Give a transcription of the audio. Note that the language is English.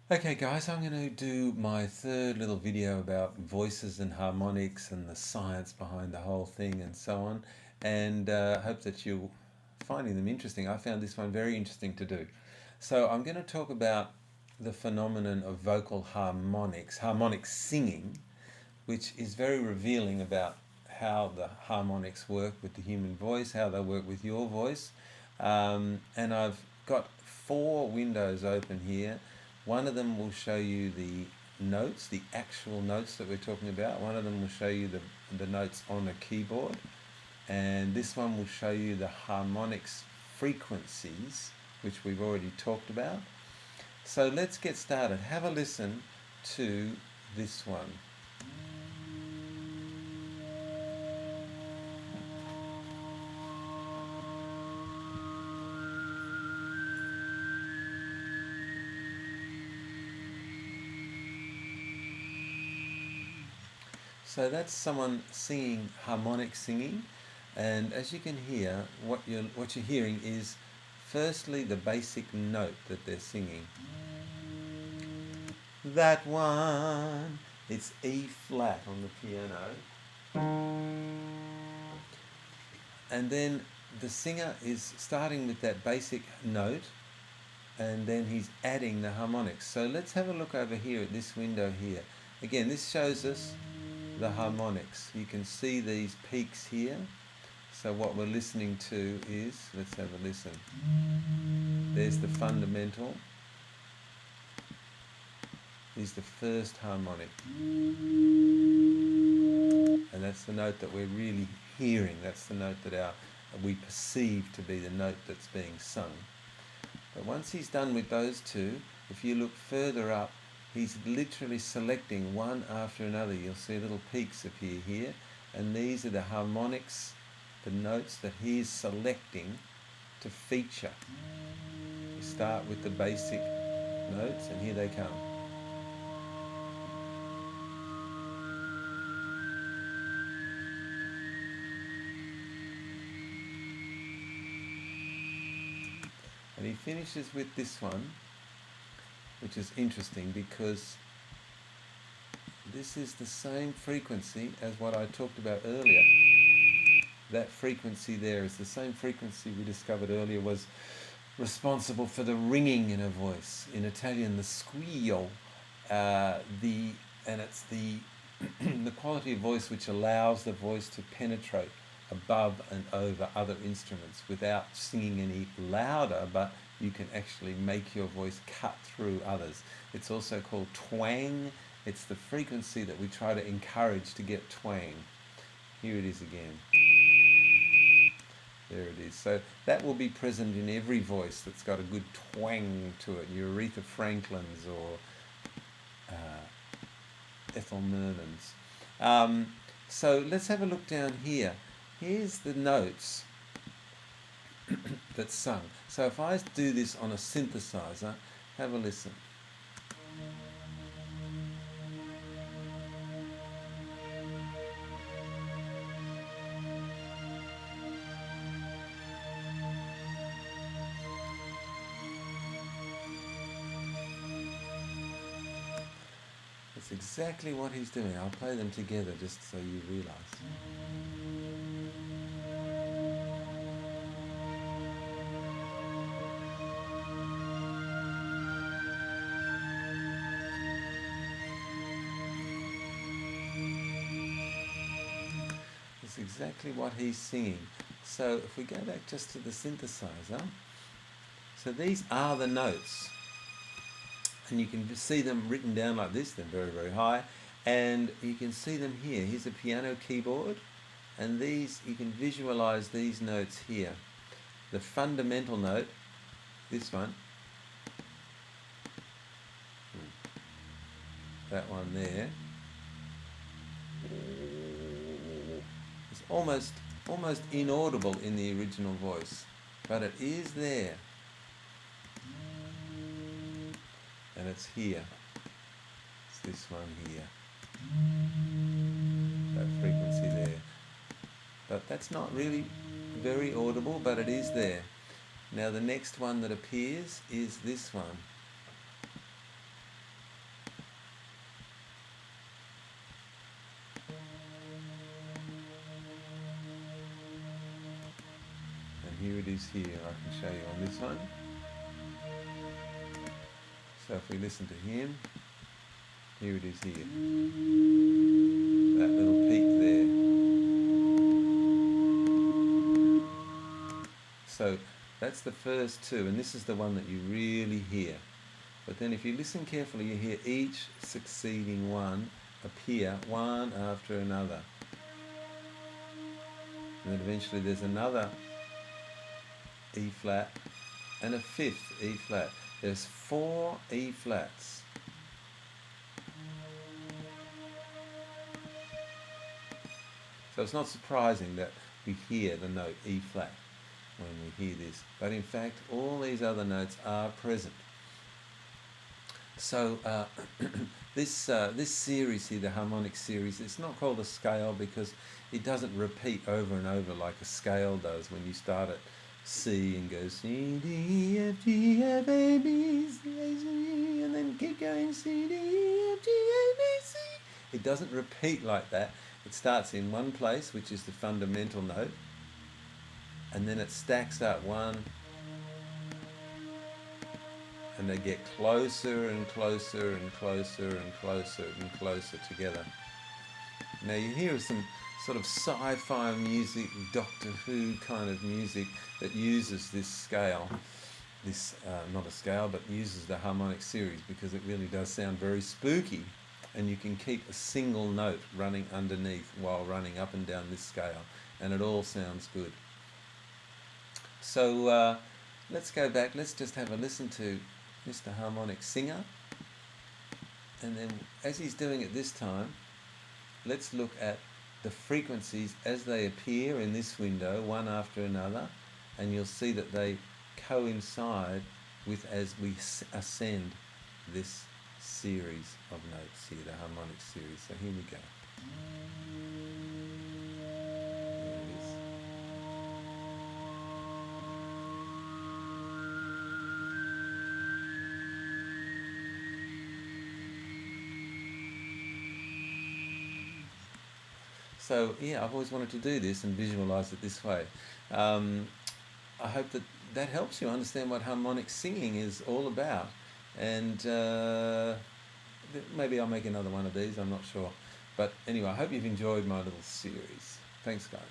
Okay guys, I'm going to do my third little video about voices and harmonics and the science behind the whole thing and so on, and hope that you're finding them interesting. I found this one very interesting to do. So I'm going to talk about the phenomenon of vocal harmonics, harmonic singing, which is very revealing about how the harmonics work with the human voice, how they work with your voice. And I've got four windows open here. One of them will show you the notes, the actual notes that we're talking about. One of them will show you the notes on a keyboard. And this one will show you the harmonics frequencies, which we've already talked about. So let's get started. Have a listen to this one. So that's someone singing harmonic singing, and as you can hear, what you're hearing is firstly the basic note that they're singing. That one, it's E flat on the piano, and then the singer is starting with that basic note, and then he's adding the harmonics. So let's have a look over here at this window here. Again, this shows us the harmonics. You can see these peaks here. So what we're listening to is, let's have a listen. There's the fundamental. Is the first harmonic. And that's the note that we're really hearing. That's the note that we perceive to be the note that's being sung. But once he's done with those two, if you look further up, he's literally selecting one after another. You'll see little peaks appear here, and these are the harmonics, the notes that he's selecting to feature. You start with the basic notes, and here they come. And he finishes with this one, which is interesting because this is the same frequency as what I talked about earlier. That frequency there is the same frequency we discovered earlier was responsible for the ringing in a voice. In Italian, the squillo, and it's the the quality of voice which allows the voice to penetrate above and over other instruments without singing any louder, but you can actually make your voice cut through others. It's also called twang. It's the frequency that we try to encourage to get twang. Here it is again. There it is. So that will be present in every voice that's got a good twang to it. Your Aretha Franklin's or Ethel Merman's. So let's have a look down here. Here's the notes that's sung. So if I do this on a synthesizer, have a listen. That's exactly what he's doing. I'll play them together just so you realise. That's exactly what he's singing. So if we go back just to the synthesizer, so these are the notes. And you can see them written down like this. They're very, very high. And you can see them here. Here's a piano keyboard. And these, you can visualize these notes here. The fundamental note, this one, that one there, is almost inaudible in the original voice. But it is there. And it's here. It's this one here. That frequency there. But that's not really very audible, but it is there. Now the next one that appears is this one. here it is here. I can show you on this one. So if we listen to him, here it is here. That little peak there. So that's the first two, and this is the one that you really hear. But then if you listen carefully, you hear each succeeding one appear one after another. And then eventually there's another E flat and a fifth E flat. There's 4 E flats. So it's not surprising that we hear the note E flat when we hear this. But in fact, all these other notes are present. So this series here, the harmonic series, it's not called a scale because it doesn't repeat over and over like a scale does when you start at C and go C, D, F, G, F, A, B, C, A, C, and then keep going C, D, F, G, A, B, C. It doesn't repeat like that. It starts in one place, which is the fundamental note, and then it stacks up one, and they get closer and closer and closer and closer and closer together. Now you hear some sort of sci-fi music, Doctor Who kind of music that uses this scale, this not a scale, but uses the harmonic series because it really does sound very spooky, and you can keep a single note running underneath while running up and down this scale, and it all sounds good. So let's go back, let's just have a listen to Mr. Harmonic Singer, and then as he's doing it this time, let's look at the frequencies as they appear in this window one after another, and you'll see that they coincide with as we ascend this series of notes here, the harmonic series. So here we go. There it is. So yeah, I've always wanted to do this and visualize it this way. I hope that helps you understand what harmonic singing is all about, and maybe I'll make another one of these, I'm not sure. But anyway, I hope you've enjoyed my little series. Thanks, guys.